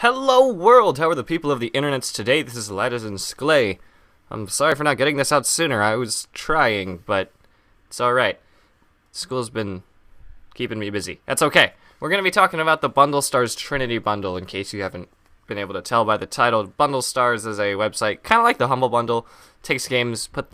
Hello world! How are the people of the internets today? This is Latisan Sklay. I'm sorry for not getting this out sooner. I was trying, but it's alright. School's been keeping me busy. That's okay. We're going to be talking about the Bundle Stars Trinity bundle, in case you haven't been able to tell by the title. Bundle Stars is a website, kind of like the Humble Bundle. Takes games, puts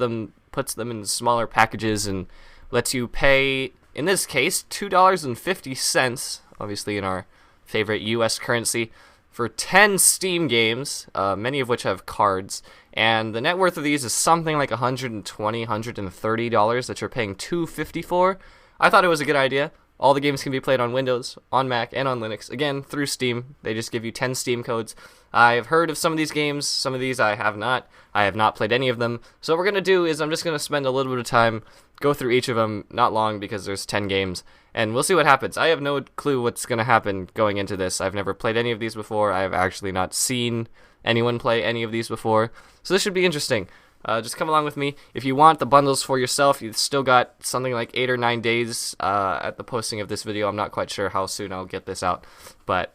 them in smaller packages, and lets you pay, in this case, $2.50, obviously in our favorite US currency, for 10 Steam games, many of which have cards, and the net worth of these is something like $120, $130 that you're paying $2.50 for. I thought it was a good idea. All the games can be played on Windows, on Mac, and on Linux, again, through Steam. They just give you 10 Steam codes. I've heard of some of these games, some of these I have not. I have not played any of them. So what we're going to do is I'm just going to spend a little bit of time, go through each of them, not long because there's 10 games, and we'll see what happens. I have no clue what's going to happen going into this. I've never played any of these before. I have actually not seen anyone play any of these before. So this should be interesting. Just come along with me. If you want the bundles for yourself, you've still got something like 8 or 9 days at the posting of this video. I'm not quite sure how soon I'll get this out, but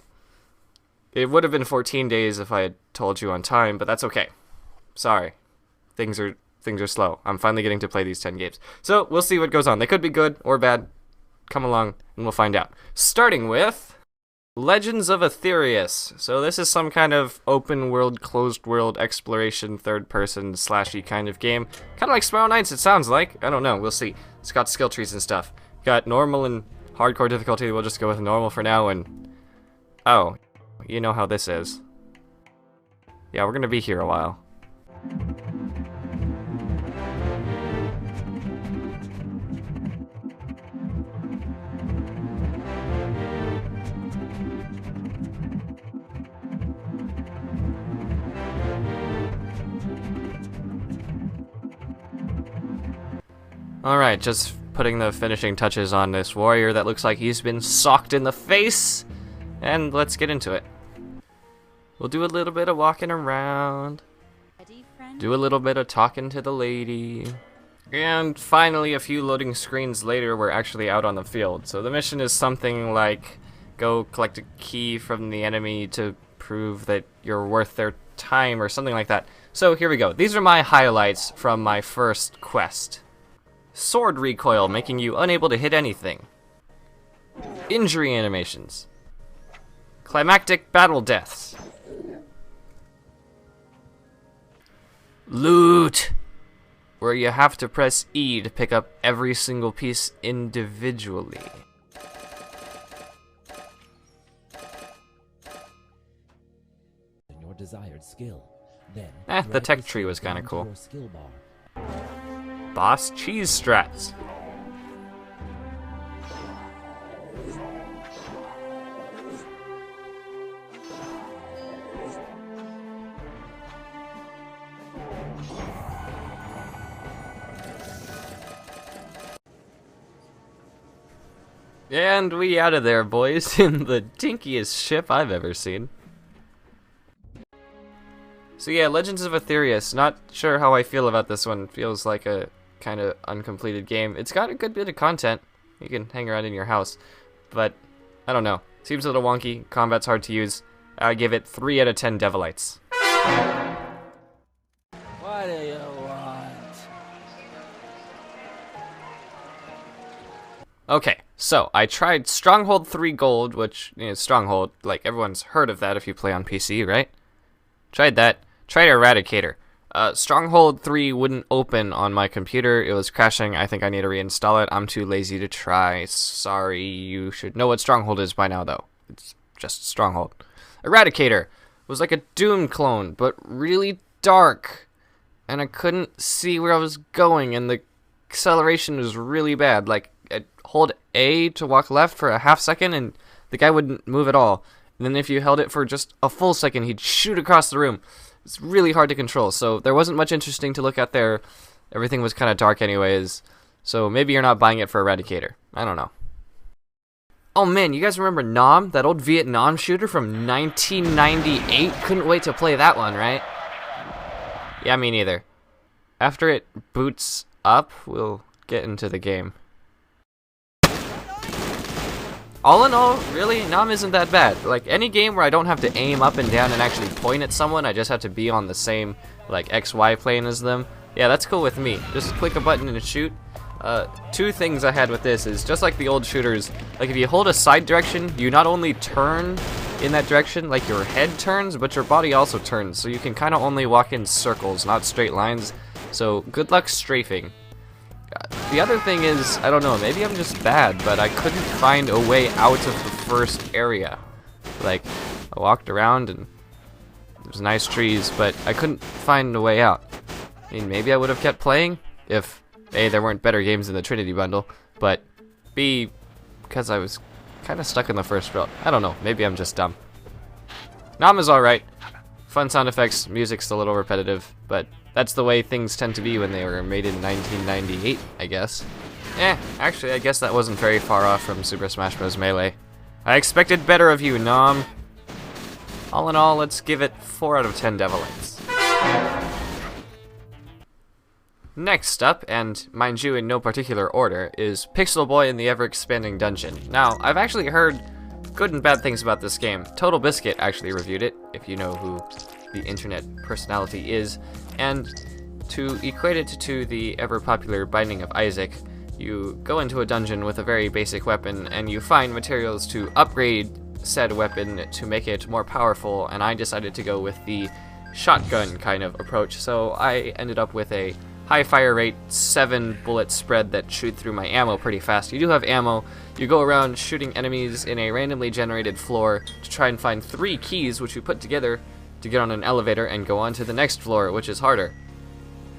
it would have been 14 days if I had told you on time, but that's okay. Sorry. Things are slow. I'm finally getting to play these 10 games. So we'll see what goes on. They could be good or bad. Come along and we'll find out. Starting with Legends of Aethereus. So this is some kind of open world, closed world exploration, third person slashy kind of game. Kind of like Spiral Knights, it sounds like. I don't know, we'll see. It's got skill trees and stuff. Got normal and hardcore difficulty. We'll just go with normal for now. And oh, you know how this is. Yeah, we're gonna be here a while. Alright, just putting the finishing touches on this warrior that looks like he's been socked in the face. And let's get into it. We'll do a little bit of walking around. Do a little bit of talking to the lady. And finally, a few loading screens later, we're actually out on the field. So the mission is something like, go collect a key from the enemy to prove that you're worth their time or something like that. So here we go. These are my highlights from my first quest. Sword recoil, making you unable to hit anything. Injury animations. Climactic battle deaths. Loot, where you have to press E to pick up every single piece individually. Your desired skill. Then the tech tree was kind of cool. Boss cheese strats. And we out of there, boys, in the dinkiest ship I've ever seen. So yeah, Legends of Aethereus. Not sure how I feel about this one. Feels like a kind of uncompleted game. It's got a good bit of content. You can hang around in your house, but I don't know. Seems a little wonky. Combat's hard to use. I give it 3 out of 10 Devilites. What do you want? Okay, so I tried Stronghold 3 Gold, which, you know, Stronghold, like everyone's heard of that if you play on PC, right? Tried that. Tried Eradicator. Stronghold 3 wouldn't open on my computer. It was crashing. I think I need to reinstall it. I'm too lazy to try. Sorry. You should know what Stronghold is by now, though. It's just Stronghold. Eradicator was like a Doom clone, but really dark. And I couldn't see where I was going, and the acceleration was really bad. Like, I'd hold A to walk left for a half second, and the guy wouldn't move at all. And then if you held it for just a full second, he'd shoot across the room. It's really hard to control, so there wasn't much interesting to look at there. Everything was kind of dark anyways, so maybe you're not buying it for Eradicator. I don't know. Oh man, you guys remember Nam? That old Vietnam shooter from 1998? Couldn't wait to play that one, right? Yeah, me neither. After it boots up, we'll get into the game. all in all, really, Nom isn't that bad. Like, any game where I don't have to aim up and down and actually point at someone, I just have to be on the same, like, XY plane as them. Yeah, that's cool with me. Just click a button and shoot. Two things I had with this is, just like the old shooters, like, if you hold a side direction, you not only turn in that direction, like your head turns, but your body also turns, so you can kind of only walk in circles, not straight lines. So, good luck strafing. The other thing is, I don't know, maybe I'm just bad, but I couldn't find a way out of the first area. Like, I walked around and there's nice trees, but I couldn't find a way out. I mean, maybe I would have kept playing if A, there weren't better games in the Trinity bundle, but B, because I was kind of stuck in the first row. I don't know, maybe I'm just dumb. Nom is alright. Fun sound effects, music's a little repetitive, but that's the way things tend to be when they were made in 1998, I guess. Actually, I guess that wasn't very far off from Super Smash Bros. Melee. I expected better of you, Nom. All in all, let's give it 4 out of 10 Devilites. Next up, and mind you in no particular order, is Pixel Boy in the ever-expanding dungeon. Now, I've actually heard good and bad things about this game. Total Biscuit actually reviewed it, if you know who the internet personality is, and to equate it to the ever-popular Binding of Isaac, you go into a dungeon with a very basic weapon, and you find materials to upgrade said weapon to make it more powerful, and I decided to go with the shotgun kind of approach, so I ended up with a high fire rate, 7 bullet spread that shoot through my ammo pretty fast. You do have ammo. You go around shooting enemies in a randomly generated floor to try and find 3 keys, which you put together to get on an elevator and go on to the next floor, which is harder.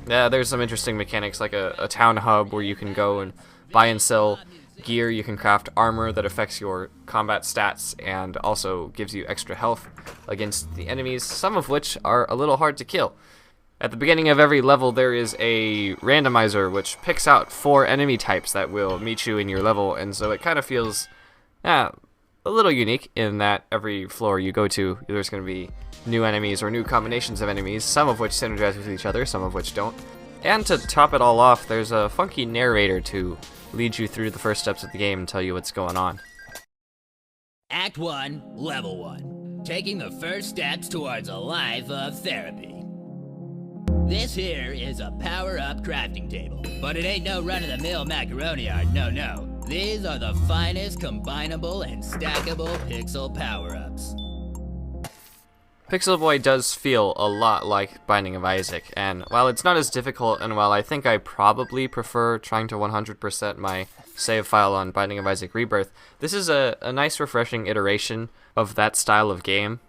Yeah, there's some interesting mechanics, like a town hub where you can go and buy and sell gear. You can craft armor that affects your combat stats and also gives you extra health against the enemies, some of which are a little hard to kill. At the beginning of every level, there is a randomizer which picks out 4 enemy types that will meet you in your level, and so it kind of feels a little unique in that every floor you go to, there's going to be new enemies or new combinations of enemies, some of which synergize with each other, some of which don't. And to top it all off, there's a funky narrator to lead you through the first steps of the game and tell you what's going on. Act 1, Level 1. Taking the first steps towards a life of therapy. This here is a power-up crafting table, but it ain't no run-of-the-mill macaroni art, no. These are the finest combinable and stackable pixel power-ups. Pixel Boy does feel a lot like Binding of Isaac, and while it's not as difficult, and while I think I probably prefer trying to 100% my save file on Binding of Isaac Rebirth, this is a nice refreshing iteration of that style of game.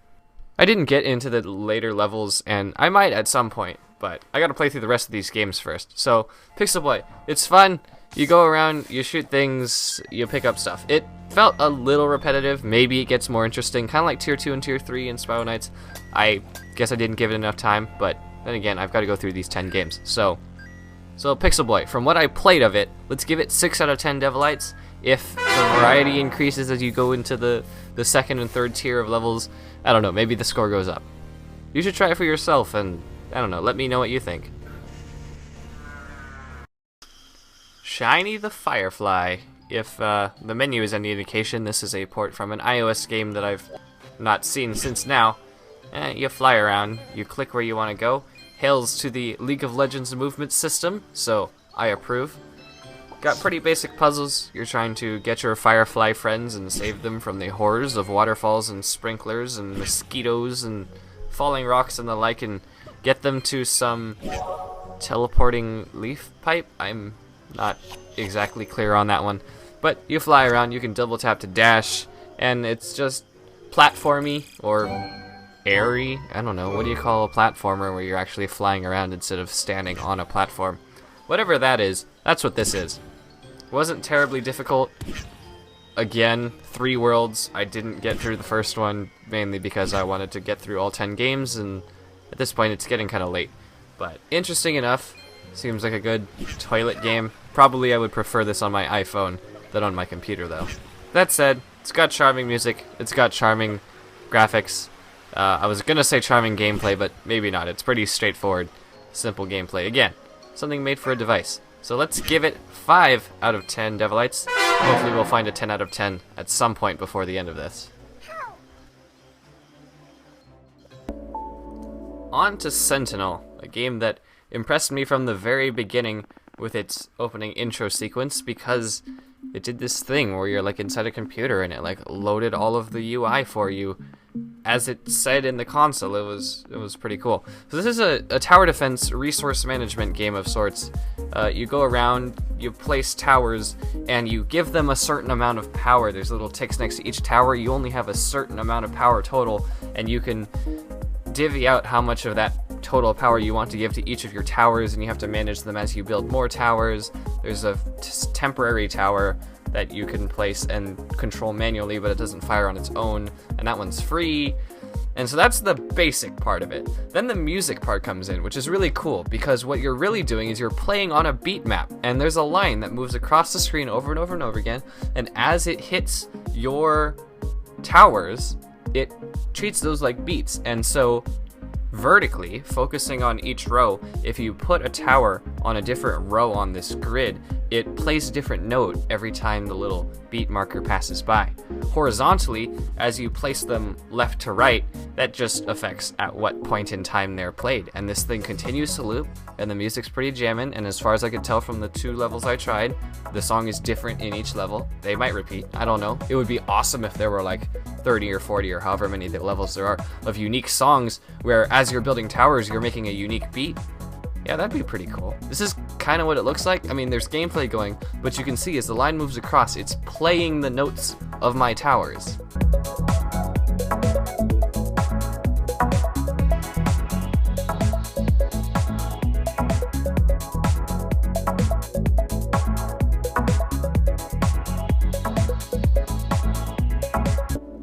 I didn't get into the later levels, and I might at some point, but I gotta play through the rest of these games first. So, Pixel Boy, it's fun. You go around, you shoot things, you pick up stuff. It felt a little repetitive. Maybe it gets more interesting, kind of like Tier 2 and Tier 3 in Spiral Knights. I guess I didn't give it enough time, but then again, I've got to go through these 10 games. So Pixel Boy, from what I played of it, let's give it 6 out of 10 Devilites. If the variety increases as you go into the second and third tier of levels, I don't know, maybe the score goes up. You should try it for yourself, and I don't know, let me know what you think. Shiny the Firefly. If the menu is any indication, this is a port from an iOS game that I've not seen since now. You fly around, you click where you want to go. Hails to the League of Legends movement system, so I approve. Got pretty basic puzzles. You're trying to get your Firefly friends and save them from the horrors of waterfalls and sprinklers and mosquitoes and falling rocks and the like, and get them to some teleporting leaf pipe. I'm not exactly clear on that one. But you fly around, you can double tap to dash, and it's just platformy or airy. I don't know, what do you call a platformer where you're actually flying around instead of standing on a platform? Whatever that is, that's what this is. Wasn't terribly difficult. Again, 3 worlds. I didn't get through the first one, mainly because I wanted to get through all 10 games, and at this point it's getting kind of late. But interesting enough. Seems like a good toilet game. Probably I would prefer this on my iPhone than on my computer, though. That said, it's got charming music, it's got charming graphics. I was gonna say charming gameplay, but maybe not. It's pretty straightforward, simple gameplay. Again, something made for a device. So let's give it 5 out of 10 Devilites. Hopefully we'll find a 10 out of 10 at some point before the end of this. On to Sentinel, a game that impressed me from the very beginning with its opening intro sequence because it did this thing where you're like inside a computer and it like loaded all of the UI for you as it said in the console. It was pretty cool. So this is a tower defense resource management game of sorts. You go around, you place towers, and you give them a certain amount of power. There's little ticks next to each tower. You only have a certain amount of power total, and you can divvy out how much of that total power you want to give to each of your towers, and you have to manage them as you build more towers. There's a temporary tower that you can place and control manually, but it doesn't fire on its own, and that one's free. And so that's the basic part of it. Then the music part comes in, which is really cool, because what you're really doing is you're playing on a beat map, and there's a line that moves across the screen over and over and over again, and as it hits your towers, it treats those like beats. And so vertically, focusing on each row, if you put a tower on a different row on this grid, it plays a different note every time the little beat marker passes by. Horizontally, as you place them left to right, that just affects at what point in time they're played. And this thing continues to loop, and the music's pretty jammin', and as far as I could tell from the 2 levels I tried, the song is different in each level. They might repeat, I don't know. It would be awesome if there were like 30 or 40 or however many the levels there are of unique songs where as you're building towers, you're making a unique beat. Yeah, that'd be pretty cool. This is kind of what it looks like. I mean, there's gameplay going, but you can see as the line moves across, it's playing the notes of my towers.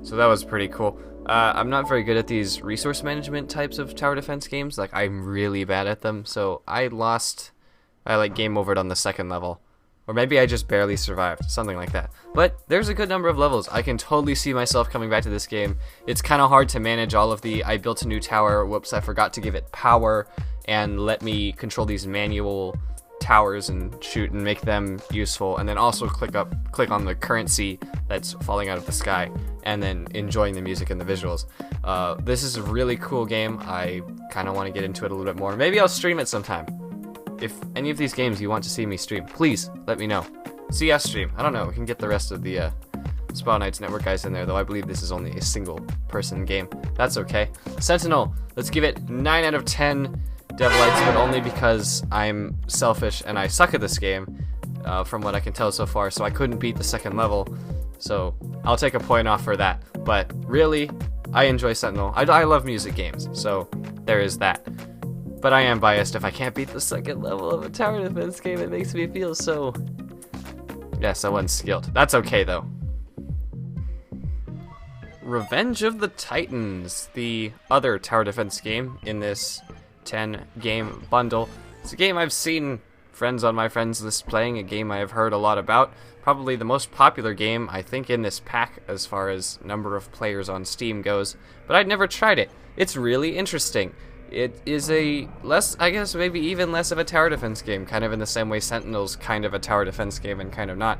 So that was pretty cool. I'm not very good at these resource management types of tower defense games. Like, I'm really bad at them. So I like game overed on the 2nd level. Or maybe I just barely survived, something like that. But there's a good number of levels. I can totally see myself coming back to this game. It's kind of hard to manage all of the, I built a new tower, whoops, I forgot to give it power, and let me control these manual towers and shoot and make them useful, and then also click on the currency that's falling out of the sky, and then enjoying the music and the visuals. This is a really cool game. I kind of want to get into it a little bit more. Maybe I'll stream it sometime. If any of these games you want to see me stream, please let me know. See us stream. I don't know. We can get the rest of the Spawn Knights Network guys in there, though I believe this is only a single person game. That's okay. Sentinel, let's give it 9 out of 10 Devilites, but only because I'm selfish and I suck at this game, from what I can tell so far, so I couldn't beat the 2nd level. So I'll take a point off for that. But really, I enjoy Sentinel. I love music games, so there is that. But I am biased. If I can't beat the 2nd level of a tower defense game, it makes me feel so... Yes, I wasn't skilled. That's okay, though. Revenge of the Titans, the other tower defense game in this 10-game bundle. It's a game I've seen friends on my friends list playing, a game I have heard a lot about. Probably the most popular game, I think, in this pack as far as number of players on Steam goes, but I'd never tried it. It's really interesting. It is a less, I guess, maybe even less of a tower defense game, kind of in the same way Sentinel's kind of a tower defense game and kind of not.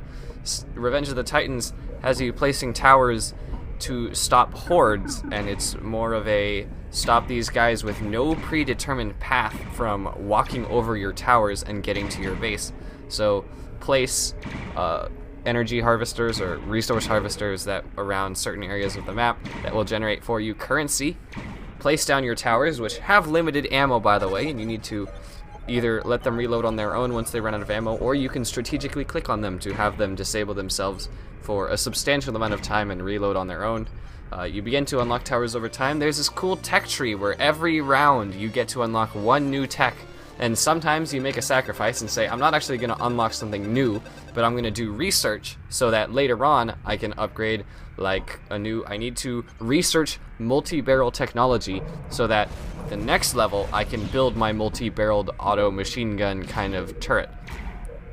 Revenge of the Titans has you placing towers to stop hordes, and it's more of a stop these guys with no predetermined path from walking over your towers and getting to your base. So place energy harvesters or resource harvesters that around certain areas of the map that will generate for you currency. Place down your towers, which have limited ammo, by the way, and you need to either let them reload on their own once they run out of ammo, or you can strategically click on them to have them disable themselves for a substantial amount of time and reload on their own. You begin to unlock towers over time. There's this cool tech tree where every round you get to unlock one new tech, and sometimes you make a sacrifice and say, I'm not actually going to unlock something new, but I'm going to do research so that later on I can upgrade like a new, I need to research multi-barrel technology so that the next level I can build my multi-barreled auto machine gun kind of turret.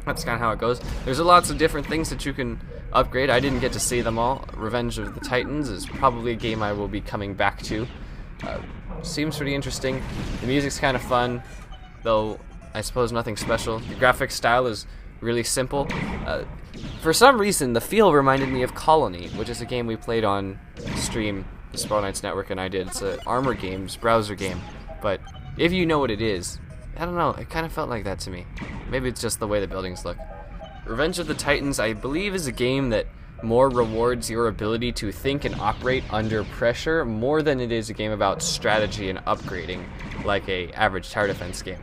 That's kind of how it goes. There's lots of different things that you can upgrade. I didn't get to see them all. Revenge of the Titans is probably a game I will be coming back to. Seems pretty interesting. The music's kind of fun, though I suppose nothing special. The graphic style is really simple. For some reason, the feel reminded me of Colony, which is a game we played on stream, the Sprawl Knights Network and I did. It's an Armor Games browser game, but if you know what it is, I don't know, it kind of felt like that to me. Maybe it's just the way the buildings look. Revenge of the Titans, I believe, is a game that more rewards your ability to think and operate under pressure more than it is a game about strategy and upgrading, like a average tower defense game.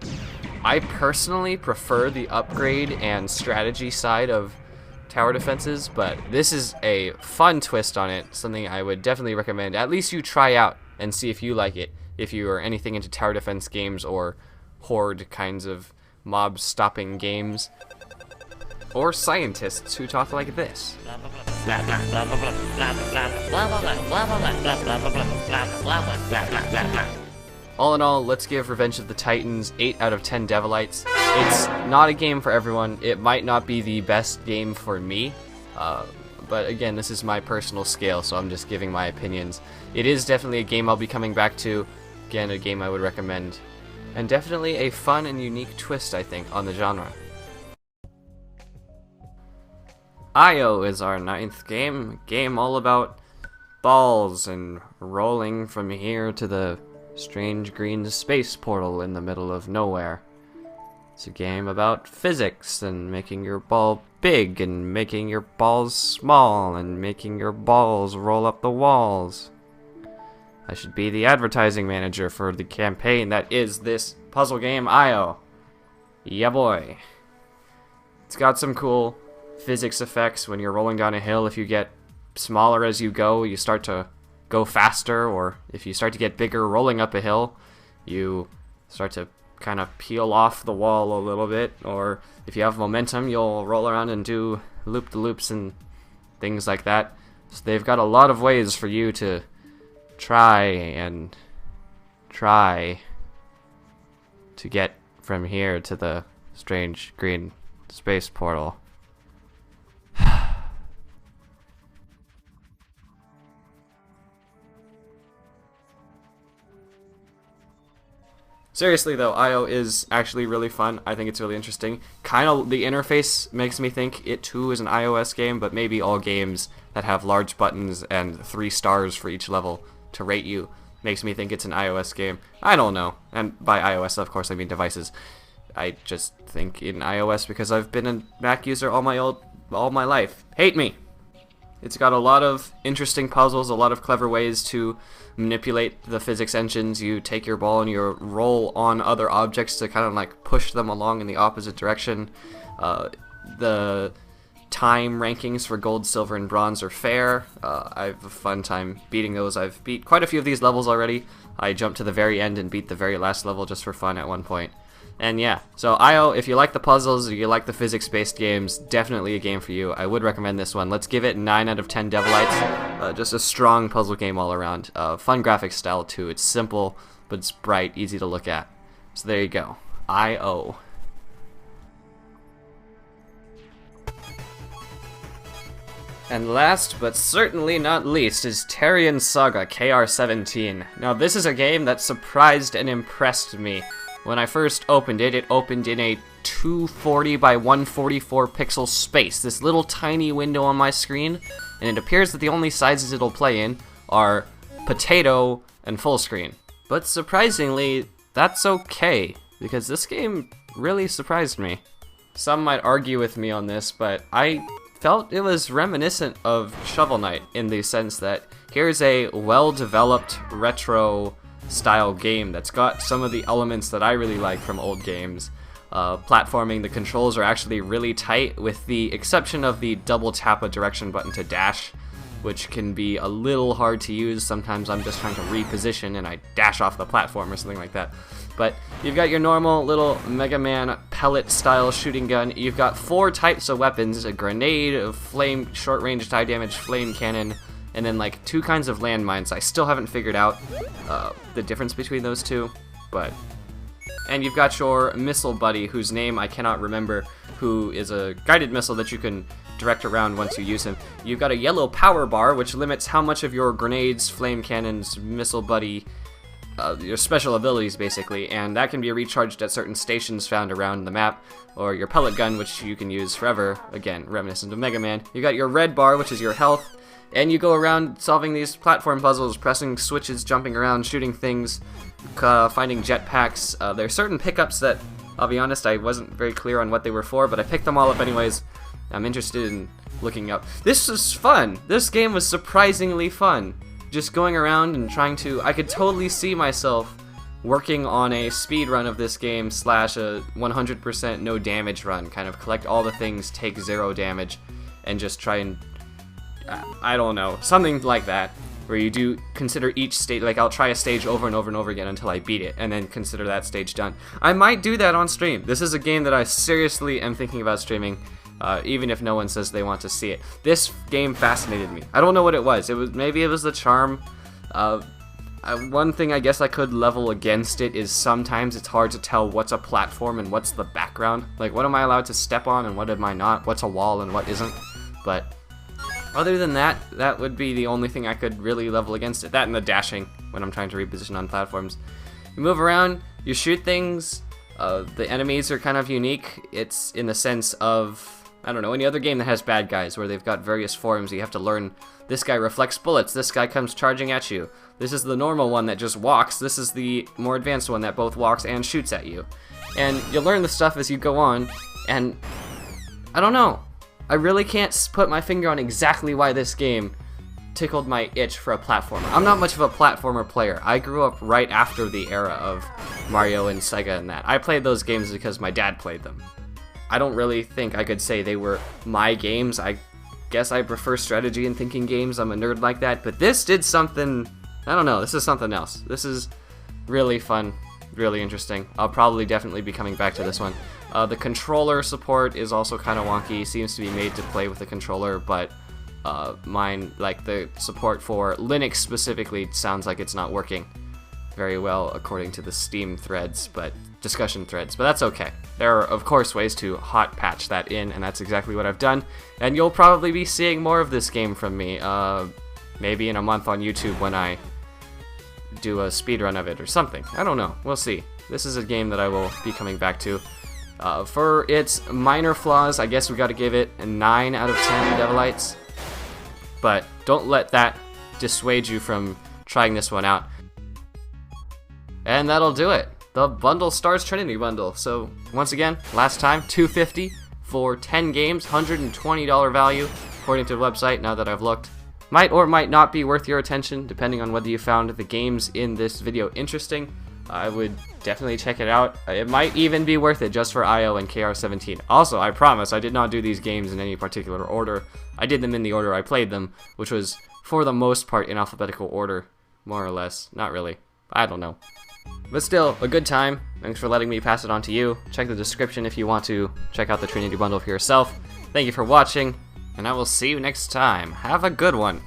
I personally prefer the upgrade and strategy side of tower defenses, but this is a fun twist on it, something I would definitely recommend. At least you try out and see if you like it, if you are anything into tower defense games or horde kinds of mob stopping games, or scientists who talk like this. All in all, let's give Revenge of the Titans 8 out of 10 Devilites. It's not a game for everyone. It might not be the best game for me, but again, this is my personal scale, so I'm just giving my opinions. It is definitely a game I'll be coming back to. Again, a game I would recommend. And definitely a fun and unique twist, I think, on the genre. Io is our 9th game. A game all about balls and rolling from here to the strange green space portal in the middle of nowhere. It's a game about physics and making your ball big and making your balls small and making your balls roll up the walls. I should be the advertising manager for the campaign that is this puzzle game, Io. Yeah, boy. It's got some cool physics effects when you're rolling down a hill. If you get smaller as you go, you start to go faster, or if you start to get bigger rolling up a hill, you start to kind of peel off the wall a little bit, or if you have momentum, you'll roll around and do loop-de-loops and things like that. So they've got a lot of ways for you to try to get from here to the strange green space portal. Seriously though, Io is actually really fun. I think it's really interesting. Kind of, the interface makes me think it too is an iOS game, but maybe all games that have large buttons and 3 stars for each level to rate you makes me think it's an iOS game. I don't know. And by iOS, of course, I mean devices. I just think in iOS because I've been a Mac user all my life. Hate me! It's got a lot of interesting puzzles, a lot of clever ways to manipulate the physics engines. You take your ball and you roll on other objects to kind of like push them along in the opposite direction. The time rankings for gold, silver, and bronze are fair. I have a fun time beating those. I've beat quite a few of these levels already. I jumped to the very end and beat the very last level just for fun at one point. And yeah, so Io, if you like the puzzles, or you like the physics-based games, definitely a game for you. I would recommend this one. Let's give it 9 out of 10 Devilites. Just a strong puzzle game all around. Fun graphics style too. It's simple, but it's bright, easy to look at. So there you go. Io. And last, but certainly not least, is Terrian Saga KR17. Now this is a game that surprised and impressed me. When I first opened it, it opened in a 240 by 144 pixel space, this little tiny window on my screen, and it appears that the only sizes it'll play in are potato and full screen. But surprisingly, that's okay, because this game really surprised me. Some might argue with me on this, but I felt it was reminiscent of Shovel Knight in the sense that here's a well-developed retro style game that's got some of the elements that I really like from old games. Platforming, the controls are actually really tight, with the exception of the double tap a direction button to dash, which can be a little hard to use. Sometimes I'm just trying to reposition and I dash off the platform or something like that. But you've got your normal little Mega Man pellet style shooting gun. You've got 4 types of weapons: a grenade, a flame, short range high damage flame cannon, and then like 2 kinds of landmines. I still haven't figured out the difference between those two, but... And you've got your missile buddy, whose name I cannot remember, who is a guided missile that you can direct around once you use him. You've got a yellow power bar, which limits how much of your grenades, flame cannons, missile buddy your special abilities, basically, and that can be recharged at certain stations found around the map, or your pellet gun, which you can use forever, again, reminiscent of Mega Man. You got your red bar, which is your health, and you go around solving these platform puzzles, pressing switches, jumping around, shooting things, finding jetpacks. There are certain pickups that, I'll be honest, I wasn't very clear on what they were for, but I picked them all up anyways. I'm interested in looking up. This was fun! This game was surprisingly fun. Just going around and trying to... I could totally see myself working on a speed run of this game slash a 100% no damage run. Kind of collect all the things, take 0 damage, and just try and... I don't know, something like that, where you do consider each stage, like I'll try a stage over and over and over again until I beat it, and then consider that stage done. I might do that on stream. This is a game that I seriously am thinking about streaming, even if no one says they want to see it. This game fascinated me. I don't know what it was. Maybe it was the charm. One thing I guess I could level against it is sometimes it's hard to tell what's a platform and what's the background. Like, what am I allowed to step on and what am I not? What's a wall and what isn't? But other than that, that would be the only thing I could really level against it. That and the dashing when I'm trying to reposition on platforms. You move around, you shoot things. The enemies are kind of unique. It's in the sense of, I don't know, any other game that has bad guys where they've got various forms. You have to learn, this guy reflects bullets, this guy comes charging at you. This is the normal one that just walks. This is the more advanced one that both walks and shoots at you. And you'll learn the stuff as you go on, and I don't know. I really can't put my finger on exactly why this game tickled my itch for a platformer. I'm not much of a platformer player. I grew up right after the era of Mario and Sega and that. I played those games because my dad played them. I don't really think I could say they were my games. I guess I prefer strategy and thinking games. I'm a nerd like that. But this did something, I don't know, this is something else. This is really fun, really interesting. I'll probably definitely be coming back to this one. The controller support is also kind of wonky. Seems to be made to play with the controller, but mine, like the support for Linux specifically, sounds like it's not working very well according to the Steam threads, but discussion threads, but that's okay. There are, of course, ways to hot patch that in, and that's exactly what I've done. And you'll probably be seeing more of this game from me, maybe in a month on YouTube when I do a speedrun of it or something. I don't know. We'll see. This is a game that I will be coming back to. For its minor flaws, I guess we gotta give it a 9 out of 10 Devilites. But don't let that dissuade you from trying this one out. And that'll do it. The bundle stars Trinity bundle. So once again, last time, $250 for 10 games, $120 value, according to the website, now that I've looked. Might or might not be worth your attention, depending on whether you found the games in this video interesting. I would definitely check it out. It might even be worth it just for IO and KR17. Also, I promise I did not do these games in any particular order. I did them in the order I played them, which was, for the most part, in alphabetical order, more or less. Not really. I don't know. But still, a good time. Thanks for letting me pass it on to you. Check the description if you want to check out the Trinity bundle for yourself. Thank you for watching, and I will see you next time. Have a good one.